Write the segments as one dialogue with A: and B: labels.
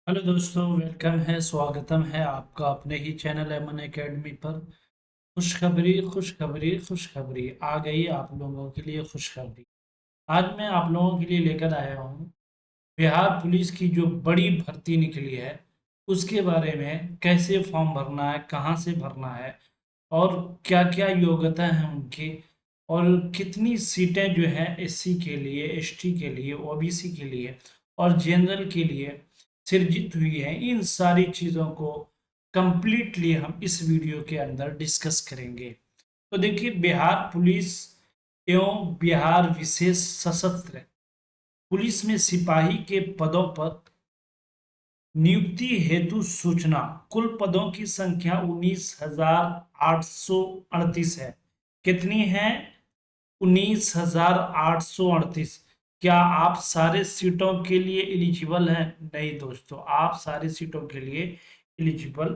A: Hello दोस्तों, welcome है, स्वागतम है आपका अपने ही चैनल एमन एकेडमी पर। खुशखबरी खुशखबरी खुशखबरी आ गई आप लोगों के लिए खुशखबरी। आज मैं आप लोगों के लिए लेकर आया हूँ बिहार पुलिस की जो बड़ी भर्ती निकली है उसके बारे में। कैसे फॉर्म भरना है, कहाँ से भरना है और क्या क्या योग्यता है उनकी, और कितनी सीटें जो है एससी के लिए, एसटी के लिए, ओबीसी के लिए और जनरल के लिए सृजित हुई है। इन सारी चीज़ों को कंप्लीटली हम इस वीडियो के अंदर डिस्कस करेंगे। तो देखिए, बिहार पुलिस एवं बिहार विशेष सशस्त्र पुलिस में सिपाही के पदों पर नियुक्ति हेतु सूचना। कुल पदों की संख्या 19,838 है। कितनी है? 19,838। क्या आप सारे सीटों के लिए एलिजिबल हैं? नहीं दोस्तों, आप सारे सीटों के लिए एलिजिबल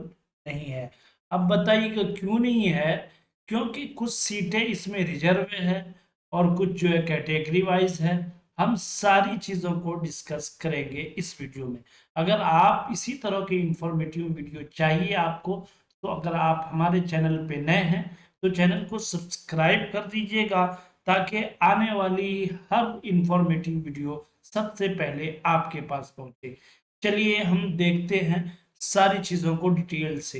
A: नहीं है। अब बताइएगा क्यों नहीं है? क्योंकि कुछ सीटें इसमें रिजर्व है और कुछ जो है कैटेगरी वाइज है। हम सारी चीजों को डिस्कस करेंगे इस वीडियो में। अगर आप इसी तरह की इंफॉर्मेटिव वीडियो चाहिए आपको, तो अगर आप हमारे चैनल पे नए हैं तो चैनल को सब्सक्राइब कर दीजिएगा, ताकि आने वाली हर इंफॉर्मेटिव वीडियो सबसे पहले आपके पास पहुंचे। चलिए हम देखते हैं सारी चीजों को डिटेल से।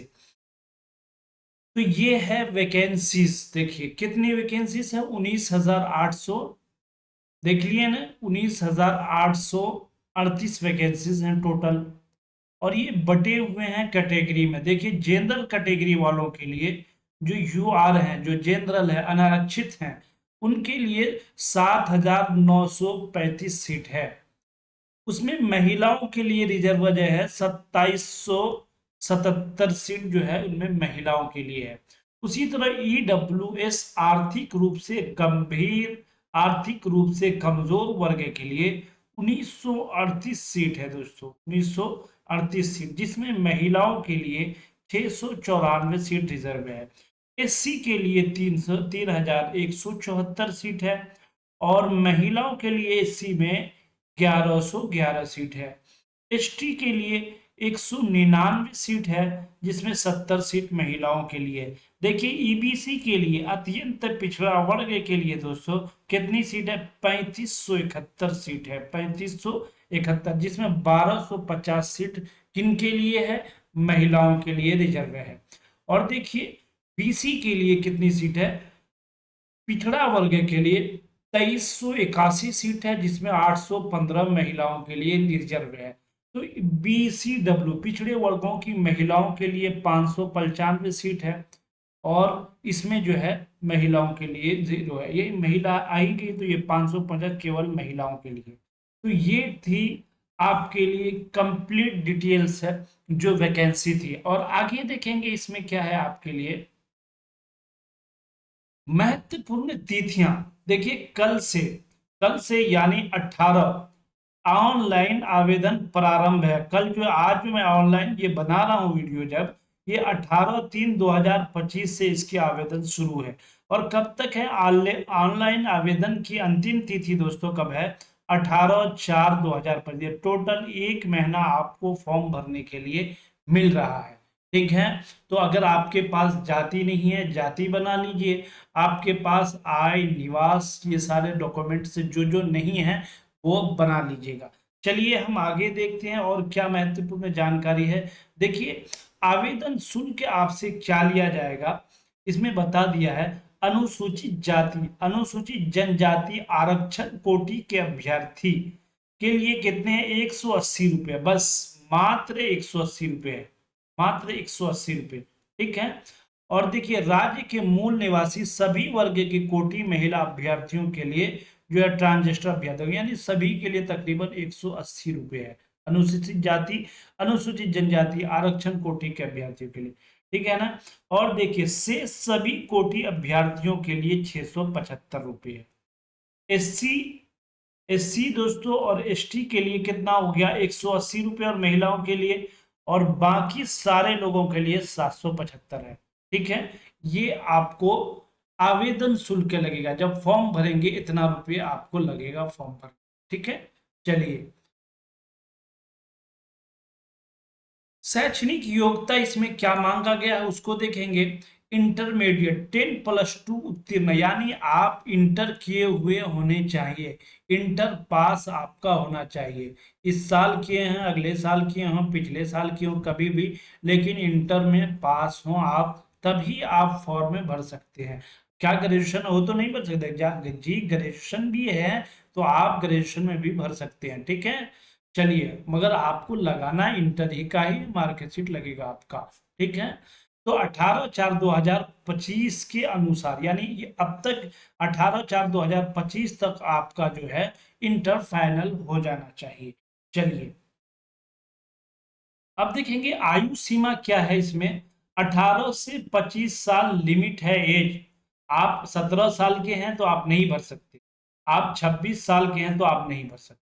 A: तो ये है वैकेंसीज। देखिए कितनी वैकेंसीज है, 19,800। देख लिए ना, 19,838 वैकेंसीज हैं टोटल। और ये बटे हुए हैं कैटेगरी में। देखिए जनरल कैटेगरी वालों के लिए, जो यूआर हैं, जो जनरल है, अनारक्षित हैं, उनके लिए 7,935 सीट है। उसमें महिलाओं के लिए रिजर्व जो है 2,777 सीट जो है उनमें महिलाओं के लिए है। उसी तरह ईडब्ल्यूएस आर्थिक रूप से गंभीर, आर्थिक रूप से कमजोर वर्ग के लिए 1938 सीट है दोस्तों। 1938 सीट, जिसमें महिलाओं के लिए 694 सीट रिजर्व है। एससी के लिए 3,174 सीट है। और महिलाओं के लिए एससी में 1111 सीट है। एसटी के लिए 199 सीट है, जिसमें 70 सीट महिलाओं के लिए। देखिए ईबीसी के लिए, अत्यंत पिछड़ा वर्ग के लिए दोस्तों, कितनी सीट है? 3571 सीट है। 3571, जिसमें 1250 सीट किनके लिए है? महिलाओं के लिए रिजर्व है। और देखिए बीसी के लिए कितनी सीट है? पिछड़ा वर्ग के लिए 2381 सीट है, जिसमें 815 महिलाओं के लिए रिजर्व है। तो बीसीडब्ल्यू पिछड़े वर्गों की महिलाओं के लिए 595 सीट है। और इसमें जो है महिलाओं के लिए जीरो है। ये महिला आएगी तो ये 550 केवल महिलाओं के लिए। तो ये थी आपके लिए कंप्लीट डिटेल्स है जो वैकेंसी थी। और आगे देखेंगे इसमें क्या है आपके लिए महत्वपूर्ण तिथियां। देखिए कल से यानी 18 ऑनलाइन आवेदन प्रारंभ है। कल जो आज जो मैं ऑनलाइन ये बना रहा हूँ वीडियो, जब ये 18/3/2025 से इसकी आवेदन शुरू है। और कब तक है ऑनलाइन आवेदन की अंतिम तिथि दोस्तों? कब है? 18/4/2025। टोटल एक महीना आपको फॉर्म भरने के लिए मिल रहा है। ठीक है। तो अगर आपके पास जाति नहीं है, जाति बना लीजिए। आपके पास आय, निवास, ये सारे डॉक्यूमेंट्स जो जो नहीं है वो बना लीजिएगा। चलिए हम आगे देखते हैं और क्या महत्वपूर्ण जानकारी है। देखिए आवेदन शुल्क आपसे क्या लिया जाएगा, इसमें बता दिया है। अनुसूचित जाति, अनुसूचित जनजाति आरक्षण कोटि के अभ्यर्थी के लिए कितने हैं? 180 रुपये, बस मात्र 180 रुपये, मात्र 180 रुपये। ठीक है। और देखिए राज्य के मूल निवासी सभी वर्ग के कोटि महिला अभ्यर्थियों के लिए जो है ट्रांजिस्टर अभ्यर्थी, यानी सभी के लिए तकरीबन 180 रुपये है। अनुसूचित जाति, अनुसूचित जनजाति आरक्षण कोटि के अभ्यर्थियों के लिए। ठीक है ना। और देखिए शेष सभी कोटि अभ्यर्थियों के लिए 675 रुपये है। एससी, एससी दोस्तों और एसटी के लिए कितना हो गया? 180 रुपये, और महिलाओं के लिए और बाकी सारे लोगों के लिए 775 है। ठीक है। ये आपको आवेदन शुल्क लगेगा, जब फॉर्म भरेंगे इतना रुपये आपको लगेगा फॉर्म भर। ठीक है। चलिए शैक्षणिक योग्यता इसमें क्या मांगा गया है उसको देखेंगे। इंटरमीडिएट 10+2 उत्तीर्ण, यानी आप इंटर किए हुए होने चाहिए, इंटर पास आपका होना चाहिए। इस साल किए हैं, अगले साल किए हों, पिछले साल किए हों, कभी भी, लेकिन इंटर में पास हो आप, तभी आप फॉर्म में भर सकते हैं। क्या ग्रेजुएशन हो तो नहीं भर सकते? जी ग्रेजुएशन भी है तो आप ग्रेजुएशन में भी भर सकते हैं, ठीक है। चलिए, मगर आपको लगाना इंटर ही का ही मार्कशीट लगेगा आपका, ठीक है। तो 18/4/2025 के अनुसार, यानी ये अब तक 18/4/2025 तक आपका जो है इंटर फाइनल हो जाना चाहिए। चलिए, अब देखेंगे आयु सीमा क्या है इसमें। 18 से 25 साल लिमिट है एज। आप 17 साल के हैं तो आप नहीं भर सकते, आप 26 साल के हैं तो आप नहीं भर सकते।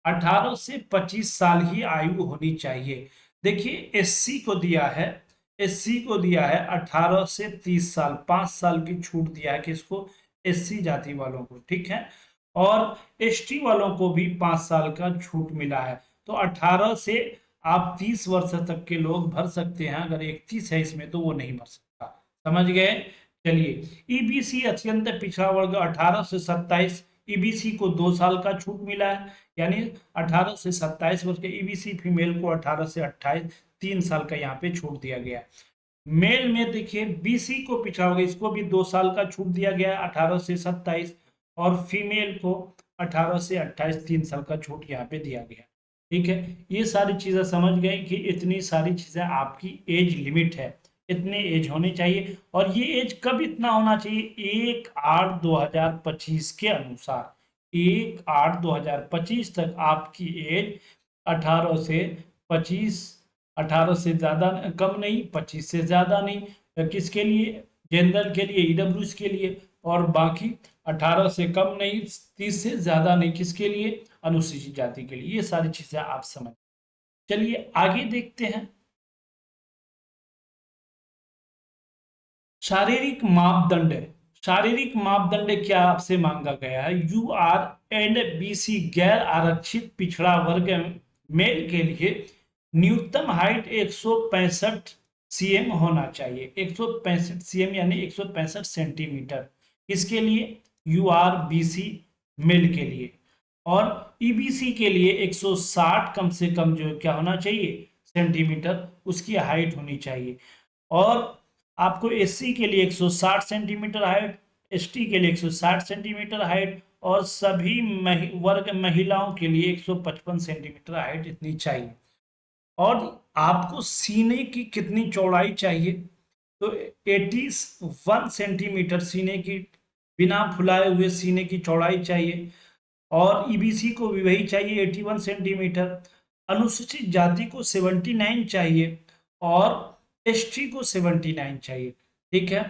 A: 18 से 25 साल ही आयु होनी चाहिए। देखिए, एससी को दिया है, एससी को दिया है 18 से 30 साल, 5 साल की छूट दिया है किसको? एससी जाति वालों को, ठीक है। और एसटी वालों को भी 5 साल का छूट मिला है। तो 18 से आप 30 वर्ष तक के लोग भर सकते हैं, अगर 31 है इसमें तो वो नहीं भर सकता। समझ गए? चलिए, ईबीसी अत्यंत पिछड़ा वर्ग 18 से 27, ईबीसी को 2 साल का छूट मिला है, यानी 18 से 27 वर्ष के ईबीसी फीमेल को 18 से 28 3 साल का यहाँ पे छूट दिया गया। मेल में देखिए, बीसी को पिछड़ा वर्ग, इसको भी 2 साल का छूट दिया गया 18 से 27, और फीमेल को 18 से 28 3 साल का छूट यहाँ पे दिया गया, ठीक है। ये सारी चीजें समझ गए कि इतनी सारी चीजें आपकी एज लिमिट है, इतने एज होने चाहिए। और ये एज कब इतना होना चाहिए? 1/8/2025 के अनुसार, 1/8/2025 तक आपकी एज 18 से 25, 18 से ज्यादा कम नहीं, 25 से ज्यादा नहीं, किसके लिए? जनरल के लिए, ईडब्ल्यूएस के लिए। और बाकी 18 से कम नहीं, 30 से ज्यादा नहीं, किसके लिए? अनुसूचित जाति के लिए। ये सारी चीजें आप समझ। चलिए आगे देखते हैं। शारीरिक मापदंड, शारीरिक मापदंड क्या आपसे मांगा गया है? यू आर एंड बीसी गैर आरक्षित पिछड़ा वर्ग मेल के लिए न्यूनतम हाइट 165 सीएम होना चाहिए, 165 सीएम यानी 165 सेंटीमीटर। इसके लिए यू आर बीसी मेल के लिए, और ईबीसी के लिए 160 कम से कम जो क्या होना चाहिए? सेंटीमीटर उसकी हाइट होनी चाहिए। और आपको एससी के लिए 160 सेंटीमीटर हाइट, एसटी के लिए 160 सेंटीमीटर हाइट, और सभी वर्ग महिलाओं के लिए 155 सेंटीमीटर हाइट इतनी चाहिए। और आपको सीने की कितनी चौड़ाई चाहिए? तो 81 सेंटीमीटर सीने की, बिना फुलाए हुए सीने की चौड़ाई चाहिए। और ईबीसी को भी वही चाहिए, 81 सेंटीमीटर। अनुसूचित जाति को 79 चाहिए, और एसटी को 79 चाहिए, ठीक है।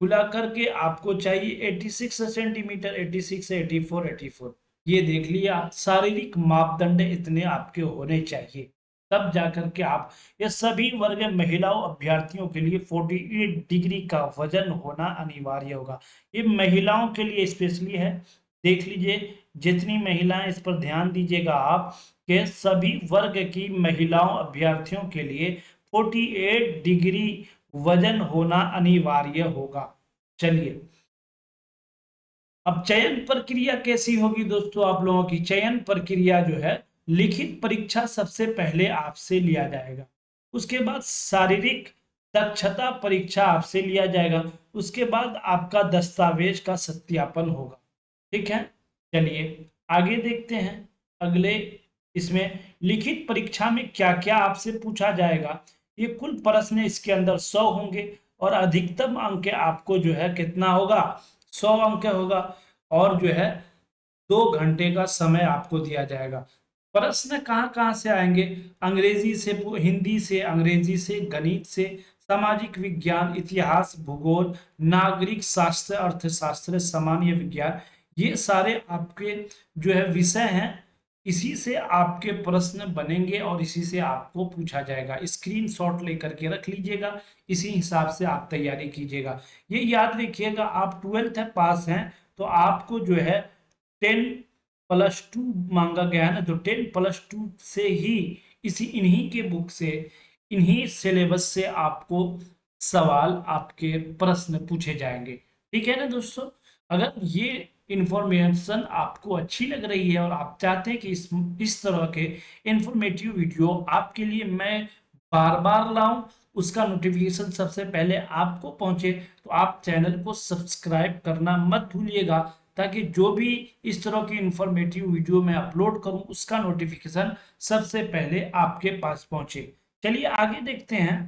A: खुला करके आपको चाहिए 86 सेंटीमीटर, 86 से 84, 84। ये देख लिया, शारीरिक मापदंड इतने आपके होने चाहिए, तब जाकर के आप, ये सभी वर्ग महिलाओं अभ्यर्थियों के लिए 48 डिग्री का वजन होना अनिवार्य होगा। ये महिलाओं के लिए स्पेशली है, देख लीजिए, जितनी महिलाएं, इस पर ध्यान दीजिएगा आप, के सभी वर्ग की महिलाओं अभ्यर्थियों के लिए 48 डिग्री वजन होना अनिवार्य होगा। चलिए, अब चयन प्रक्रिया कैसी होगी दोस्तों? आप लोगों की चयन प्रक्रिया जो है, लिखित परीक्षा सबसे पहले आपसे लिया जाएगा, उसके बाद शारीरिक दक्षता परीक्षा आपसे लिया जाएगा, उसके बाद आपका दस्तावेज का सत्यापन होगा, ठीक है। चलिए आगे देखते हैं अगले। इसमें लिखित परीक्षा में क्या क्या आपसे पूछा जाएगा? ये कुल प्रश्न इसके अंदर 100 होंगे, और अधिकतम अंक आपको जो है कितना होगा? 100 अंक होगा। और जो है 2 घंटे का समय आपको दिया जाएगा। प्रश्न कहाँ कहाँ से आएंगे? अंग्रेजी से, हिंदी से, अंग्रेजी से, गणित से, सामाजिक विज्ञान, इतिहास, भूगोल, नागरिक शास्त्र, अर्थशास्त्र, सामान्य विज्ञान, ये सारे आपके जो है विषय हैं। इसी से आपके प्रश्न बनेंगे और इसी से आपको पूछा जाएगा। स्क्रीनशॉट लेकर के रख लीजिएगा, इसी हिसाब से आप तैयारी कीजिएगा। ये याद रखिएगा, आप 12th पास हैं तो आपको जो है 10+2 मांगा गया है ना, तो 10+2 से ही, इसी इन्हीं के बुक से इन्हीं सिलेबस से आपको सवाल, आपके प्रश्न पूछे जाएंगे। ठीक है ना दोस्तों। अगर ये इंफॉर्मेशन आपको अच्छी लग रही है और आप चाहते हैं कि इस तरह के इंफॉर्मेटिव वीडियो आपके लिए मैं बार बार लाऊं, उसका नोटिफिकेशन सबसे पहले आपको पहुंचे, तो आप चैनल को सब्सक्राइब करना मत भूलिएगा, ताकि जो भी इस तरह की इंफॉर्मेटिव वीडियो मैं अपलोड करूं उसका नोटिफिकेशन सबसे पहले आपके पास पहुंचे। चलिए आगे देखते हैं।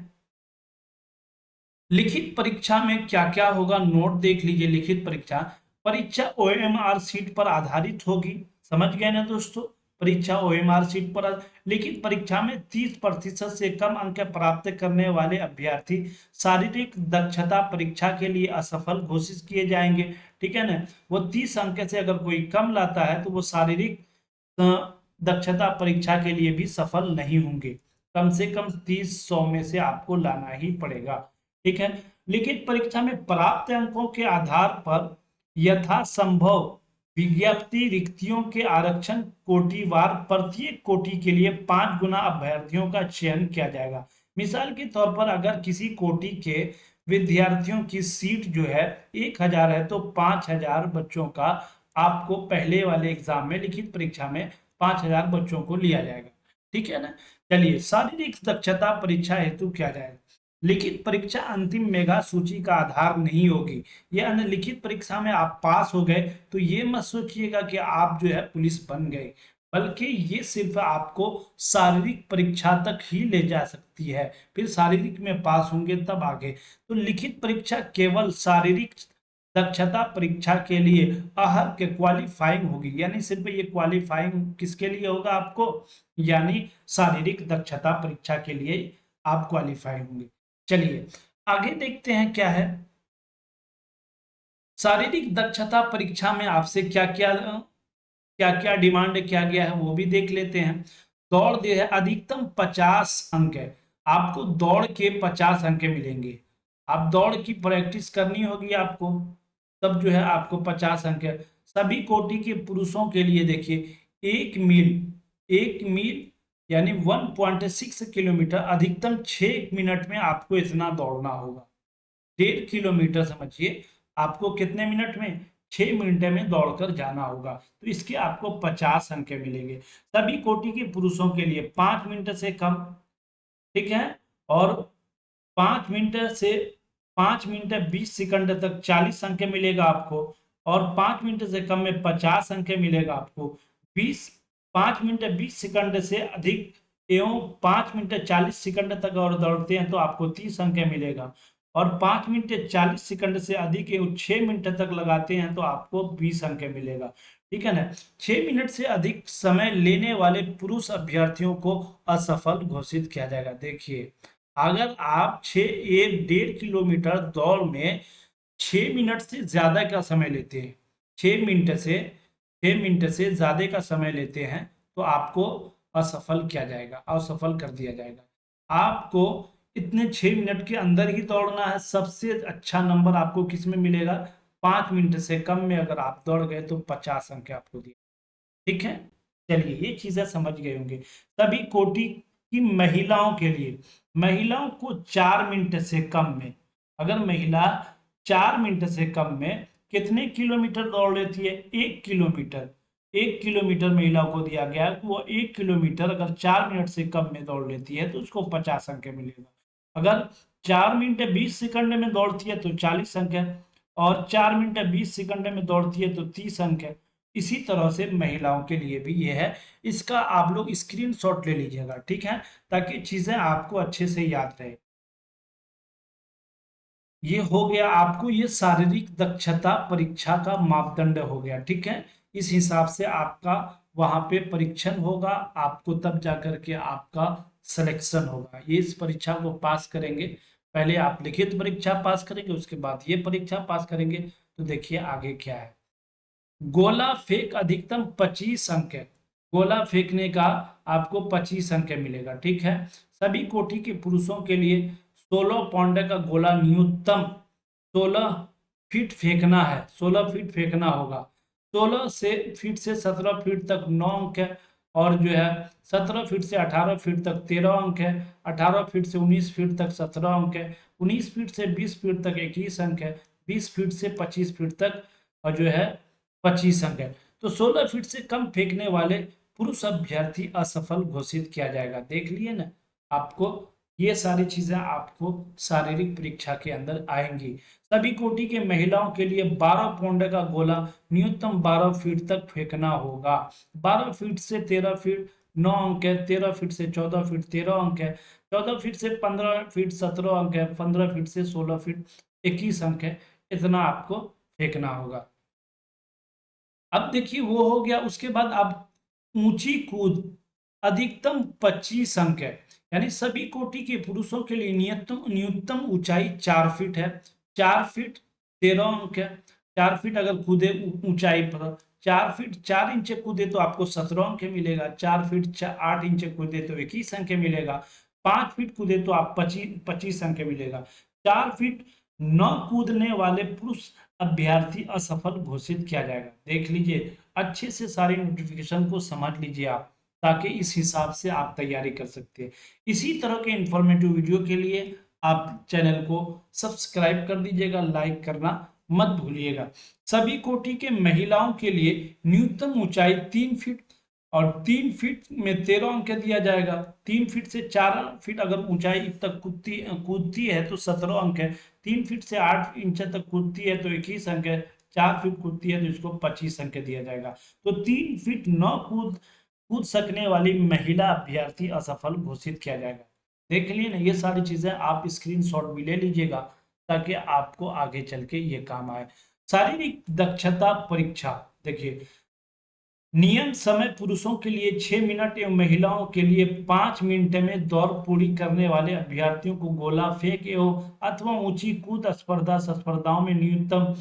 A: लिखित परीक्षा में क्या क्या होगा, नोट देख लीजिए। लिखित परीक्षा, परीक्षा ओएमआर सीट पर आधारित होगी। समझ गए ना दोस्तों, परीक्षा ओएमआर सीट पर। लिखित परीक्षा में 30% से कम अंक प्राप्त करने वाले अभ्यर्थी शारीरिक दक्षता परीक्षा के लिए असफल घोषित किए जाएंगे। ठीक है ना, वो 30 अंक से अगर कोई कम लाता है तो वो शारीरिक दक्षता परीक्षा के लिए भी सफल नहीं होंगे। कम से कम 30 100 में से आपको लाना ही पड़ेगा। ठीक है। लिखित परीक्षा में प्राप्त अंकों के आधार पर यथासंभव विज्ञप्ति रिक्तियों के आरक्षण कोटिवार, प्रत्येक कोटि के लिए 5 गुना अभ्यर्थियों का चयन किया जाएगा। मिसाल के तौर पर अगर किसी कोटि के विद्यार्थियों की सीट जो है 1000 है, तो 5000 बच्चों का आपको पहले वाले एग्जाम में, लिखित परीक्षा में 5000 बच्चों को लिया जाएगा। ठीक है ना। चलिए, शारीरिक दक्षता परीक्षा हेतु क्या जाएगा। लिखित परीक्षा अंतिम मेगा सूची का आधार नहीं होगी। ये अन्य लिखित परीक्षा में आप पास हो गए तो ये मत सोचिएगा कि आप जो है पुलिस बन गए, बल्कि ये सिर्फ आपको शारीरिक परीक्षा तक ही ले जा सकती है। फिर शारीरिक में पास होंगे तब आगे। तो लिखित परीक्षा केवल शारीरिक दक्षता परीक्षा के लिए अहर के क्वालिफाइंग होगी, यानी सिर्फ ये क्वालिफाइंग किसके लिए होगा आपको, यानी शारीरिक दक्षता परीक्षा के लिए आप क्वालिफाई होंगे। चलिए आगे देखते हैं क्या है। शारीरिक दक्षता परीक्षा में आपसे क्या क्या क्या क्या डिमांड किया गया है वो भी देख लेते हैं। दौड़ दे है, अधिकतम 50 अंक है। आपको दौड़ के 50 अंक मिलेंगे। आप दौड़ की प्रैक्टिस करनी होगी आपको, तब जो है आपको 50 अंक है। सभी कोटि के पुरुषों के लिए देखिए, 1 मील यानी 1.6 किलोमीटर, अधिकतम 6 मिनट में आपको इतना दौड़ना होगा। 1.5 किलोमीटर समझिए, आपको कितने मिनट में, 6 मिनट में दौड़कर जाना होगा। तो इसके आपको 50 अंक मिलेंगे। सभी कोटि के पुरुषों के लिए 5 मिनट से कम, ठीक है, और 5 मिनट से 5 मिनट 20 सेकंड तक 40 अंक मिलेगा आपको, और 5 मिनट से कम में 50 अंक मिलेगा आपको। 5 मिनट 20 सेकंड से अधिक एवं 5 मिनट 40 सेकंड तक और दौड़ते हैं तो आपको 30 अंक मिलेगा, और 5 मिनट 40 सेकंड से अधिक एवं 6 मिनट तक लगाते हैं तो आपको 20 अंक मिलेगा। ठीक है ना। 6 मिनट से अधिक समय लेने वाले पुरुष अभ्यर्थियों को असफल घोषित किया जाएगा। देखिए, अगर आप 1.5 किलोमीटर दौड़ में 6 मिनट से ज्यादा का समय लेते हैं, 6 मिनट से ज्यादा का समय लेते हैं, तो आपको असफल किया जाएगा, असफल कर दिया जाएगा। आपको इतने 6 मिनट के अंदर ही दौड़ना है। सबसे अच्छा नंबर आपको किस में मिलेगा, 5 मिनट से कम में अगर आप दौड़ गए तो 50 अंक आपको दिए। ठीक है। चलिए, ये चीजें समझ गए होंगे। तभी कोटि की महिलाओं के लिए, महिलाओं को 4 मिनट से कम में, अगर महिला 4 मिनट से कम में कितने किलोमीटर दौड़ लेती है, 1 किलोमीटर, 1 किलोमीटर महिला को दिया गया है, वो 1 किलोमीटर अगर 4 मिनट से कम में दौड़ लेती है तो उसको 50 अंक मिलेगा। अगर 4 मिनट 20 सेकंड में दौड़ती है तो 40 अंक है, और 4 मिनट 20 सेकंड में दौड़ती है तो 30 अंक है। इसी तरह से महिलाओं के लिए भी ये है। इसका आप लोग स्क्रीनशॉट ले लीजिएगा, ठीक है, ताकि चीजें आपको अच्छे से याद रहे। ये हो गया आपको, ये शारीरिक दक्षता परीक्षा का मापदंड हो गया। ठीक है, इस हिसाब से आपका वहां पे परीक्षण होगा, आपको तब जाकर के आपका सिलेक्शन होगा। ये इस परीक्षा को पास करेंगे, पहले आप लिखित परीक्षा पास करेंगे, उसके बाद ये परीक्षा पास करेंगे। तो देखिए आगे क्या है। गोला फेंक अधिकतम 25 अंक है। गोला फेंकने का आपको 25 अंक मिलेगा। ठीक है। सभी कोटि के पुरुषों के लिए 16 पाउंड का गोला न्यूनतम 16 फीट फेंकना है, 16 फीट फेंकना होगा। 16 से फीट से 17 फीट तक 9 अंक है, और जो है 17 फीट से 18 फीट तक 13 अंक है, 18 फीट से 19 फीट तक 17 अंक है, 19 फीट से 20 फीट तक 21 अंक है, 20 फीट से 25 फीट तक और जो है 25 अंक है। तो 16 फीट से कम फेंकने वाले पुरुष अभ्यर्थी असफल घोषित किया जाएगा। देख लिए ना, आपको ये सारी चीजें आपको शारीरिक परीक्षा के अंदर आएंगी। सभी कोटि के महिलाओं के लिए 12 पौंड का गोला न्यूनतम 12 फीट तक फेंकना होगा। 12 फीट से 13 फीट 9 अंक है, 13 फीट से 14 फीट 13 अंक है, 14 फीट से 15 फीट 17 अंक है, 15 फीट से 16 फीट 21 अंक है। इतना आपको फेंकना होगा। अब देखिए वो हो गया। उसके बाद अब ऊंची कूद अधिकतम 25 अंक है, यानी सभी कोटि के पुरुषों के लिए न्यूनतम न्यूनतम ऊंचाई 4 फीट है। 4 फीट 13 अंक है। 4 फीट अगर कूदे ऊंचाई पर 4 फीट 4 इंच कूदे तो आपको 17 अंक मिलेगा। 4 फीट 8 इंच कूदे तो 21 अंक मिलेगा। 5 फीट कूदे तो आप 25 अंक मिलेगा। 4 फीट न कूदने वाले पुरुष अभ्यर्थी असफल घोषित किया जाएगा। देख लीजिए, अच्छे से सारी नोटिफिकेशन को समझ लीजिए आप, ताकि इस हिसाब से आप तैयारी कर सकते हैं। इसी तरह के इंफॉर्मेटिव वीडियो के लिए आप चैनल को सब्सक्राइब कर दीजिएगा, लाइक करना मत भूलिएगा। सभी कोटि के महिलाओं के लिए न्यूनतम ऊंचाई 3 फीट और 3 फीट में 13 अंक दिया जाएगा। 3 फीट से 4 फीट अगर ऊंचाई तक कूदती है तो 17 अंक है। 3 फीट से 8 इंच तक कूदती है तो 21 अंक है। 4 फीट कूदती है तो इसको 25 अंक दिया जाएगा। तो 3 फीट न कूद सकने वाली महिला अभ्यर्थी असफल घोषित किया जाएगा। देख लिए ना, ये सारी चीजें आप स्क्रीनशॉट भी ले लीजिएगा, ताकि आपको आगे चल के ये काम आए। शारीरिक दक्षता परीक्षा देखिए, नियम समय पुरुषों के लिए 6 मिनट एवं महिलाओं के लिए 5 मिनट में दौड़ पूरी करने वाले अभ्यर्थियों को गोला फेंक एवं अथवा ऊंची कूद स्पर्धाओं में न्यूनतम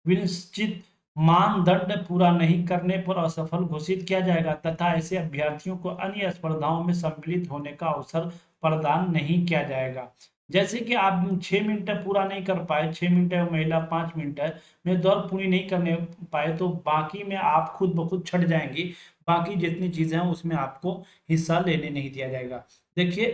A: निश्चित मानदंड पूरा नहीं करने पर असफल घोषित किया जाएगा, तथा ऐसे अभ्यर्थियों को अन्य स्पर्धाओं में सम्मिलित होने का अवसर प्रदान नहीं किया जाएगा। जैसे कि आप 6 मिनट पूरा नहीं कर पाए, 6 मिनट महिला 5 मिनट में दौड़ पूरी नहीं करने पाए, तो बाकी में आप खुद ब खुद छट जाएंगी। बाकी जितनी चीजें हैं उसमें आपको हिस्सा लेने नहीं दिया जाएगा। देखिए,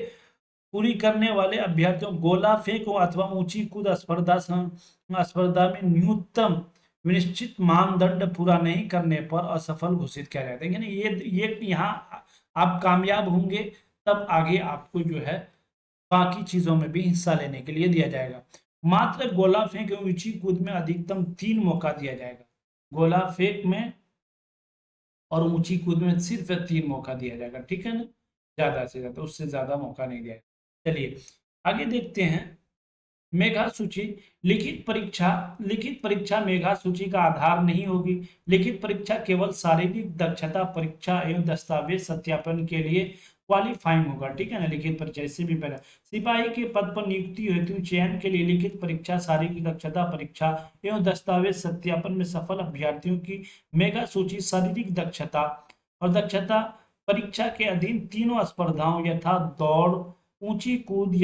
A: पूरी करने वाले अभ्यर्थियों गोला फेंक अथवा ऊंची कूद स्पर्धा में न्यूनतम निश्चित मानदंड पूरा नहीं करने पर असफल घोषित किया जाता है। यानी ये यहाँ आप कामयाब होंगे तब आगे आपको जो है बाकी चीजों में भी हिस्सा लेने के लिए दिया जाएगा। मात्र गोला फेंक एवं ऊंची कूद में अधिकतम 3 मौका दिया जाएगा। गोला फेंक में और ऊंची कूद में सिर्फ 3 मौका दिया जाएगा, ठीक है ना, ज्यादा से ज्यादा, उससे ज्यादा मौका नहीं दिया। चलिए आगे देखते हैं। मेधा सूची लिखित परीक्षा मेधा सूची का आधार नहीं होगी। लिखित परीक्षा केवल शारीरिक दक्षता परीक्षा एवं दस्तावेज सत्यापन के लिए क्वालिफाइंग होगा, ठीक है ना। लिखित परीक्षा इससे भी पहले सिपाही के पद पर नियुक्ति हेतु चयन के लिए लिखित परीक्षा, शारीरिक दक्षता परीक्षा एवं दस्तावेज सत्यापन में सफल अभ्यर्थियों की मेगा सूची शारीरिक दक्षता और दक्षता परीक्षा के अधीन तीनों स्पर्धाओं यथा दौड़, ऊंची कूद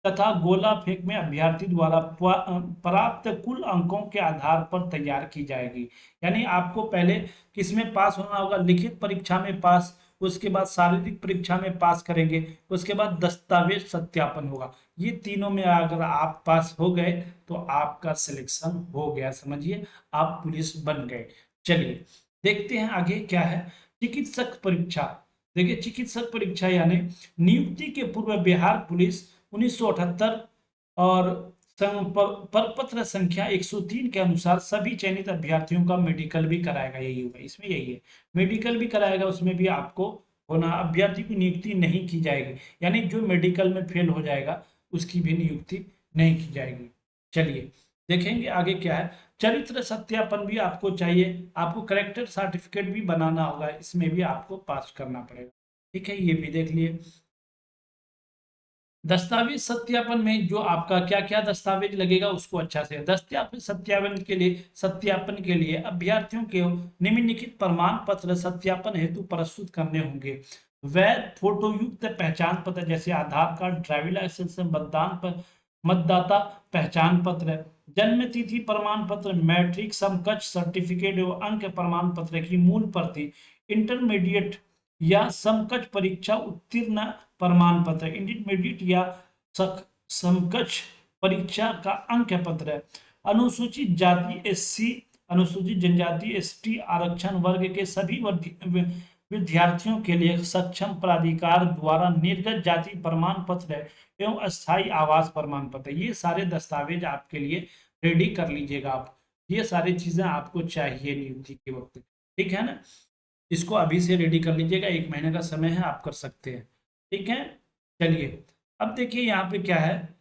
A: तथा गोला फेंक में अभ्यर्थी द्वारा प्राप्त कुल अंकों के आधार पर तैयार की जाएगी। यानी आपको पहले किसमें पास होना होगा? लिखित परीक्षा में पास, उसके बाद शारीरिक परीक्षा में पास करेंगे, उसके बाद दस्तावेज सत्यापन होगा। ये तीनों में अगर आप पास हो गए तो आपका सिलेक्शन हो गया, समझिए आप पुलिस बन गए। चलिए देखते हैं आगे क्या है। चिकित्सक परीक्षा देखिए, चिकित्सक परीक्षा यानी नियुक्ति के पूर्व बिहार पुलिस 1978 और प्रपत्र संख्या 103 के अनुसार सभी चयनित अभ्यर्थियों का मेडिकल भी कराएगा। यही होगा, इसमें यही है, मेडिकल भी कराएगा। उसमें भी आपको होना, अभ्यर्थी की नियुक्ति नहीं की जाएगी, यानी जो मेडिकल में फेल हो जाएगा उसकी भी नियुक्ति नहीं की जाएगी। चलिए देखेंगे आगे क्या है। चरित्र सत्यापन भी आपको चाहिए, आपको करेक्टर सर्टिफिकेट भी बनाना होगा, इसमें भी आपको पास करना पड़ेगा, ठीक है, ये भी देख लिए। दस्तावेज सत्यापन में जो आपका क्या क्या दस्तावेज लगेगा उसको अच्छा से सत्यापन के लिए अभ्यर्थियों के निम्नलिखित प्रमाण पत्र सत्यापन हेतु प्रस्तुत करने होंगे। वैध फोटोयुक्त पहचान पत्र जैसे आधार कार्ड, ड्राइविंग लाइसेंस, मतदाता पहचान पत्र, जन्म तिथि प्रमाण पत्र, मैट्रिक समकक्ष सर्टिफिकेट एवं अंक प्रमाण पत्र की मूल प्रति, इंटरमीडिएट या समकक्ष परीक्षा उत्तीर्ण प्रमाण पत्र, इंटरमीडिएट या समकक्ष परीक्षा का अंक पत्र। अनुसूचित जाति एससी, अनुसूचित जनजाति एसटी आरक्षण वर्ग के सभी विद्यार्थियों के लिए सक्षम प्राधिकार द्वारा निर्गत जाति प्रमाण पत्र एवं अस्थायी आवास प्रमाण पत्र, ये सारे दस्तावेज आपके लिए रेडी कर लीजिएगा आप। ये सारी चीजें आपको चाहिए नियुक्ति के वक्त, ठीक है ना। इसको अभी से रेडी कर लीजिएगा, 1 महीने का समय है, आप कर सकते हैं, ठीक है। चलिए अब देखिए यहाँ पे क्या है,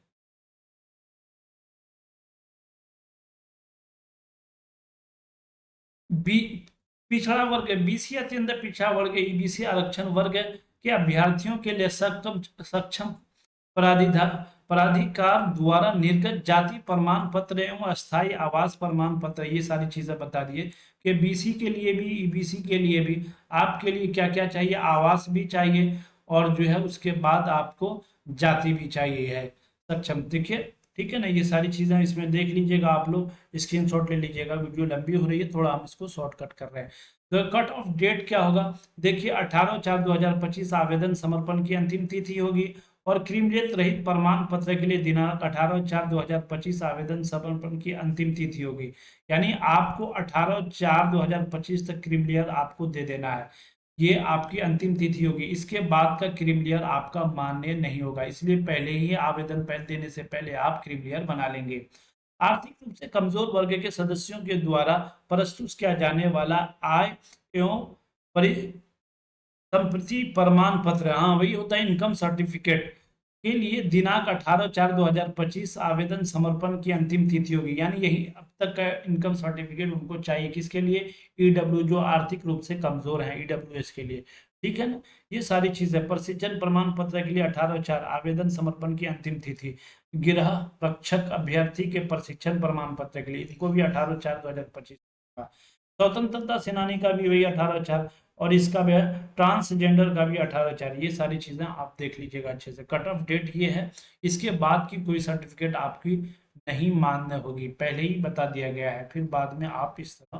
A: बी पिछड़ा वर्ग, बीसी अत्यंत पिछड़ा वर्ग ईबीसी आरक्षण वर्ग के अभ्यर्थियों के लिए सक्षम प्राधिकार द्वारा निर्गत जाति प्रमाण पत्र एवं अस्थायी आवास प्रमाण पत्र, ये सारी चीजें बता दिए कि बीसी के लिए भी ईबीसी के लिए भी आपके लिए क्या क्या चाहिए, आवास भी चाहिए और जो है उसके बाद आपको जाति भी चाहिए है सक्षम, देखिए ठीक है ना। ये सारी चीजें इसमें देख लीजिएगा, आप लोग स्क्रीनशॉट ले लीजिएगा, वीडियो लंबी हो रही है थोड़ा, हम इसको शॉर्टकट कर रहे हैं। तो कट ऑफ डेट क्या होगा, देखिए 18/4/2025 आवेदन समर्पण की अंतिम तिथि होगी और क्रीमलेट रहित प्रमाण पत्र के लिए दिनांक 18/4/2025 आवेदन समर्पण की अंतिम तिथि होगी। यानी आपको 18/4/2025 तक क्रीमलेयर आपको दे देना है, ये आपकी अंतिम तिथि होगी। इसके बाद का क्रीमलेयर आपका मान्य नहीं होगा, इसलिए पहले ही आवेदन पहले देने से पहले आप क्रीमलेयर बना लेंगे। आर्थिक रूप से कमजोर वर्ग के सदस्यों के द्वारा प्रस्तुत किया जाने वाला आय एवं संपत्ति प्रमाण पत्र, हाँ वही होता है इनकम सर्टिफिकेट, के लिए दिनांक 18/4/2025 आवेदन समर्पण की अंतिम तिथि होगी। यानी यही अब तक का इनकम सर्टिफिकेट उनको चाहिए, किसके लिए, ईडब्ल्यू जो आर्थिक रूप से कमजोर है, ईडब्ल्यूएस के लिए, ठीक है ना। ये सारी चीजें, प्रशिक्षण प्रमाण पत्र के लिए 18/4 आवेदन समर्पण की अंतिम तिथि, गृह रक्षक अभ्यर्थी के प्रशिक्षण प्रमाण पत्र के लिए इनको भी 18/4/2025, स्वतंत्रता सेनानी का भी वही 18/4 और इसका भी ट्रांसजेंडर का भी 18/4, ये सारी चीजें आप देख लीजिएगा अच्छे से। कट ऑफ डेट ये है, इसके बाद की कोई सर्टिफिकेट आपकी नहीं मान्य होगी, पहले ही बता दिया गया है, फिर बाद में आप इस तरह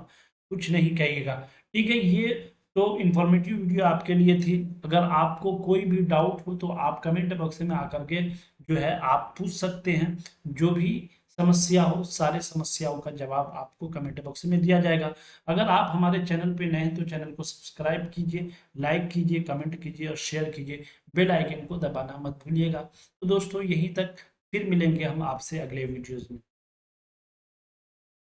A: कुछ नहीं कहिएगा, ठीक है। ये तो इंफॉर्मेटिव वीडियो आपके लिए थी, अगर आपको कोई भी डाउट हो तो आप कमेंट बॉक्स में आकर के जो है आप पूछ सकते हैं, जो भी समस्या हो सारे समस्याओं का जवाब आपको कमेंट बॉक्स में दिया जाएगा। अगर आप हमारे चैनल पे नए हैं तो चैनल को सब्सक्राइब कीजिए, लाइक कीजिए, कमेंट कीजिए और शेयर कीजिए, बेल आइकन को दबाना मत भूलिएगा। तो दोस्तों यहीं तक, फिर मिलेंगे हम आपसे अगले वीडियोस में।